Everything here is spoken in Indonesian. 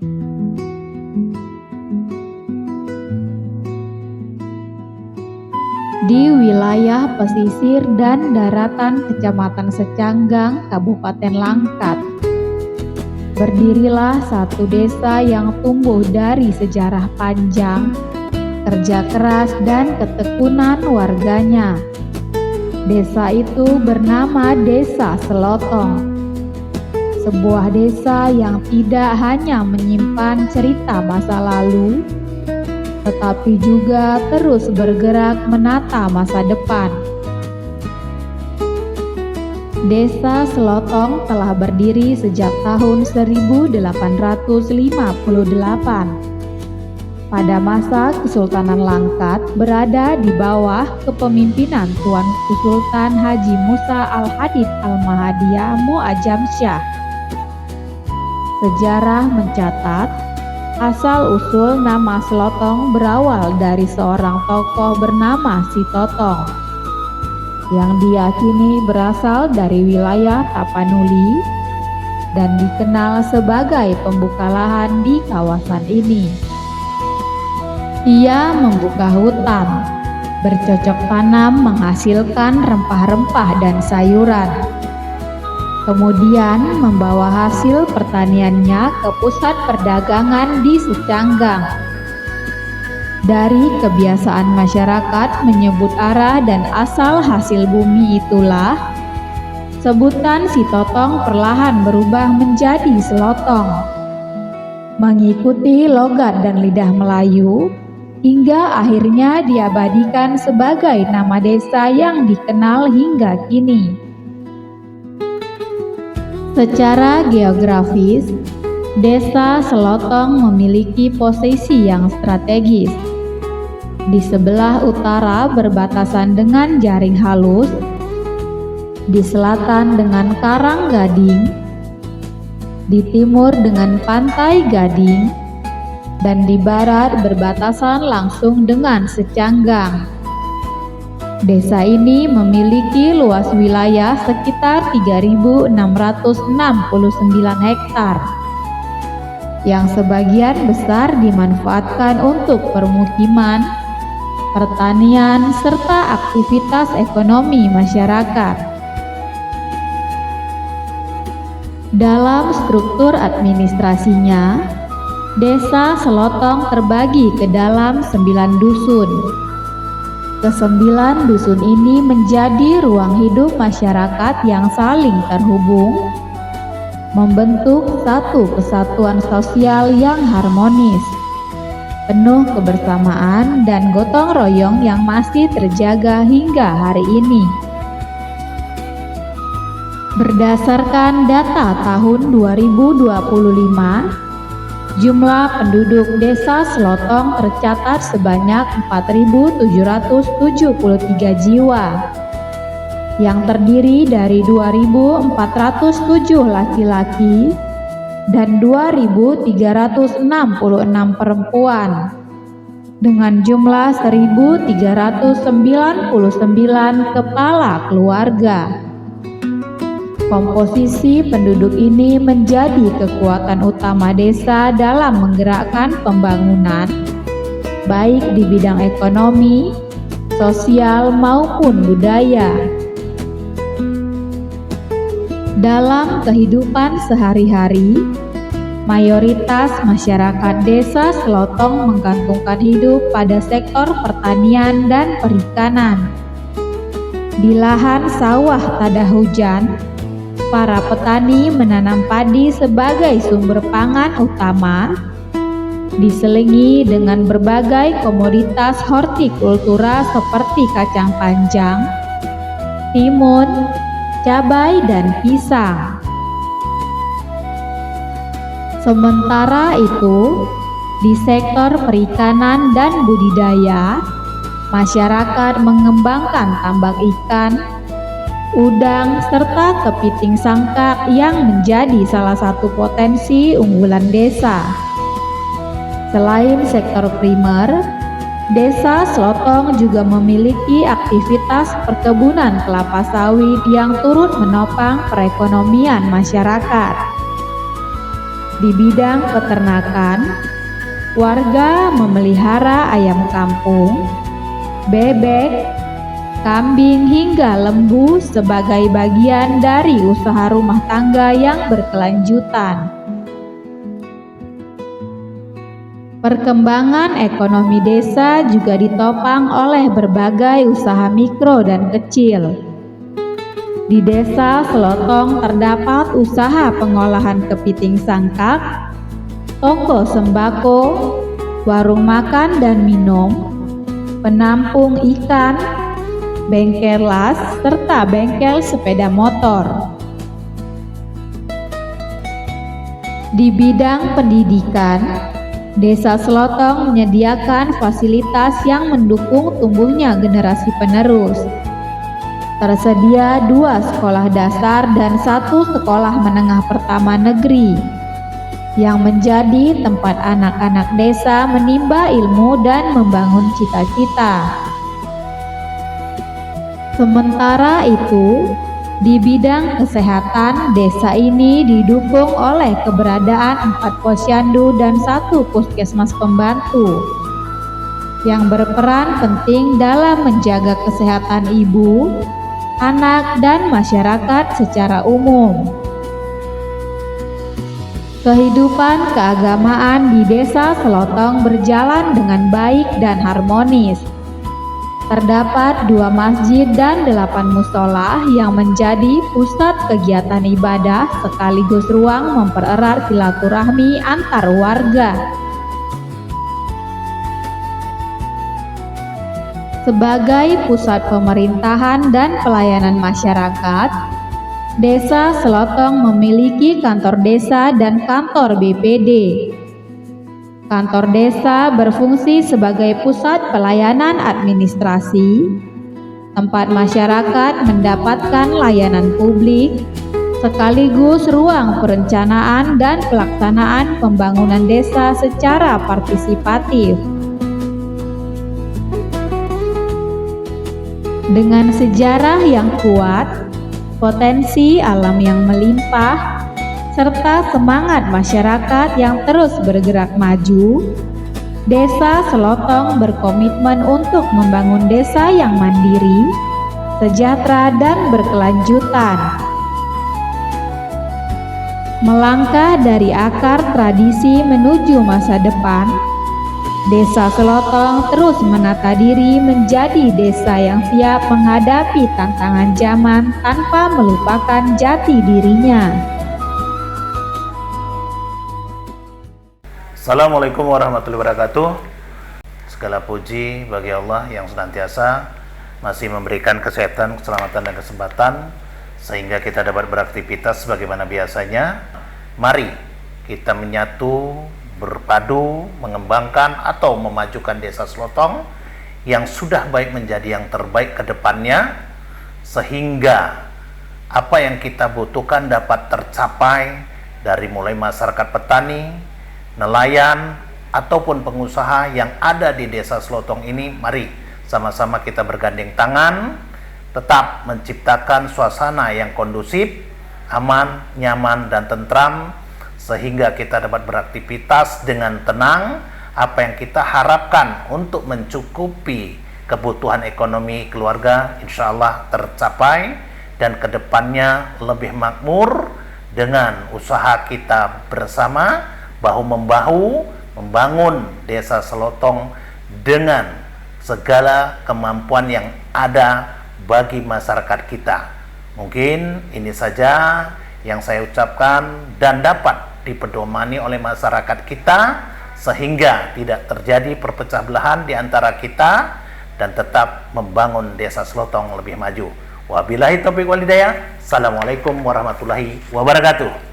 Di wilayah pesisir dan daratan Kecamatan Secanggang, Kabupaten Langkat, berdirilah satu desa yang tumbuh dari sejarah panjang, kerja keras dan ketekunan warganya. Desa itu bernama Desa Selotong. Sebuah desa yang tidak hanya menyimpan cerita masa lalu, tetapi juga terus bergerak menata masa depan. Desa Selotong telah berdiri sejak tahun 1858. Pada masa Kesultanan Langkat berada di bawah kepemimpinan Tuanku Sultan Haji Musa Al-Hadid Al-Mahadiyah Mu'azzam Syah. Sejarah mencatat asal-usul nama Selotong berawal dari seorang tokoh bernama Si Totong, yang diyakini berasal dari wilayah Tapanuli dan dikenal sebagai pembuka lahan di kawasan ini. Ia membuka hutan, bercocok tanam menghasilkan rempah-rempah dan sayuran. Kemudian membawa hasil pertaniannya ke pusat perdagangan di Secanggang. Dari kebiasaan masyarakat menyebut arah dan asal hasil bumi itulah, sebutan Si Totong perlahan berubah menjadi Selotong. Mengikuti logat dan lidah Melayu, hingga akhirnya diabadikan sebagai nama desa yang dikenal hingga kini. Secara geografis, Desa Selotong memiliki posisi yang strategis. Di sebelah utara berbatasan dengan Jaring Halus, di selatan dengan Karang Gading, di timur dengan Pantai Gading, dan di barat berbatasan langsung dengan Secanggang. Desa ini memiliki luas wilayah sekitar 3.669 hektar, yang sebagian besar dimanfaatkan untuk permukiman, pertanian, serta aktivitas ekonomi masyarakat. Dalam struktur administrasinya, Desa Selotong terbagi ke dalam 9 dusun. Ke-9 dusun ini menjadi ruang hidup masyarakat yang saling terhubung, membentuk satu kesatuan sosial yang harmonis, penuh kebersamaan dan gotong royong yang masih terjaga hingga hari ini. Berdasarkan data tahun 2025, jumlah penduduk Desa Selotong tercatat sebanyak 4.773 jiwa, yang terdiri dari 2.407 laki-laki dan 2.366 perempuan, dengan jumlah 1.399 kepala keluarga. Komposisi penduduk ini menjadi kekuatan utama desa dalam menggerakkan pembangunan, baik di bidang ekonomi, sosial, maupun budaya. Dalam kehidupan sehari-hari, mayoritas masyarakat Desa Selotong menggantungkan hidup pada sektor pertanian dan perikanan. Di lahan sawah tada hujan, para petani menanam padi sebagai sumber pangan utama, diselingi dengan berbagai komoditas hortikultura seperti kacang panjang, timun, cabai, dan pisang. Sementara itu, di sektor perikanan dan budidaya, masyarakat mengembangkan tambak ikan, udang, serta kepiting sangkak yang menjadi salah satu potensi unggulan desa. Selain sektor primer, Desa Selotong juga memiliki aktivitas perkebunan kelapa sawit yang turut menopang perekonomian masyarakat. Di bidang peternakan, warga memelihara ayam kampung, bebek, kambing hingga lembu sebagai bagian dari usaha rumah tangga yang berkelanjutan. Perkembangan ekonomi desa juga ditopang oleh berbagai usaha mikro dan kecil. Di Desa Selotong terdapat usaha pengolahan kepiting sangkak, toko sembako, warung makan dan minum, penampung ikan, bengkel las, serta bengkel sepeda motor. Di bidang pendidikan, Desa Selotong menyediakan fasilitas yang mendukung tumbuhnya generasi penerus. Tersedia 2 sekolah dasar dan 1 sekolah menengah pertama negeri yang menjadi tempat anak-anak desa menimba ilmu dan membangun cita-cita. Sementara itu, di bidang kesehatan, desa ini didukung oleh keberadaan 4 posyandu dan 1 puskesmas pembantu yang berperan penting dalam menjaga kesehatan ibu, anak, dan masyarakat secara umum. Kehidupan keagamaan di Desa Selotong berjalan dengan baik dan harmonis. Terdapat 2 masjid dan 8 mushola yang menjadi pusat kegiatan ibadah sekaligus ruang mempererat silaturahmi antar warga. Sebagai pusat pemerintahan dan pelayanan masyarakat, Desa Selotong memiliki kantor desa dan kantor BPD. Kantor desa berfungsi sebagai pusat pelayanan administrasi, tempat masyarakat mendapatkan layanan publik, sekaligus ruang perencanaan dan pelaksanaan pembangunan desa secara partisipatif. Dengan sejarah yang kuat, potensi alam yang melimpah, serta semangat masyarakat yang terus bergerak maju, Desa Selotong berkomitmen untuk membangun desa yang mandiri, sejahtera, dan berkelanjutan. Melangkah dari akar tradisi menuju masa depan, Desa Selotong terus menata diri menjadi desa yang siap menghadapi tantangan zaman tanpa melupakan jati dirinya. Assalamualaikum warahmatullahi wabarakatuh. Segala puji bagi Allah yang senantiasa masih memberikan kesehatan, keselamatan, dan kesempatan sehingga kita dapat beraktivitas sebagaimana biasanya. Mari kita menyatu, berpadu, mengembangkan atau memajukan Desa Selotong yang sudah baik menjadi yang terbaik ke depannya, sehingga apa yang kita butuhkan dapat tercapai dari mulai masyarakat petani, nelayan, ataupun pengusaha yang ada di Desa Selotong ini. Mari sama-sama kita bergandeng tangan, tetap menciptakan suasana yang kondusif, aman, nyaman, dan tentram, sehingga kita dapat beraktivitas dengan tenang. Apa yang kita harapkan untuk mencukupi kebutuhan ekonomi keluarga insya Allah tercapai, dan kedepannya lebih makmur dengan usaha kita bersama bahu-membahu membangun Desa Selotong dengan segala kemampuan yang ada bagi masyarakat kita. Mungkin ini saja yang saya ucapkan dan dapat dipedomani oleh masyarakat kita sehingga tidak terjadi perpecah belahan di antara kita dan tetap membangun Desa Selotong lebih maju. Wabillahi taufiq wal hidayah. Assalamualaikum warahmatullahi wabarakatuh.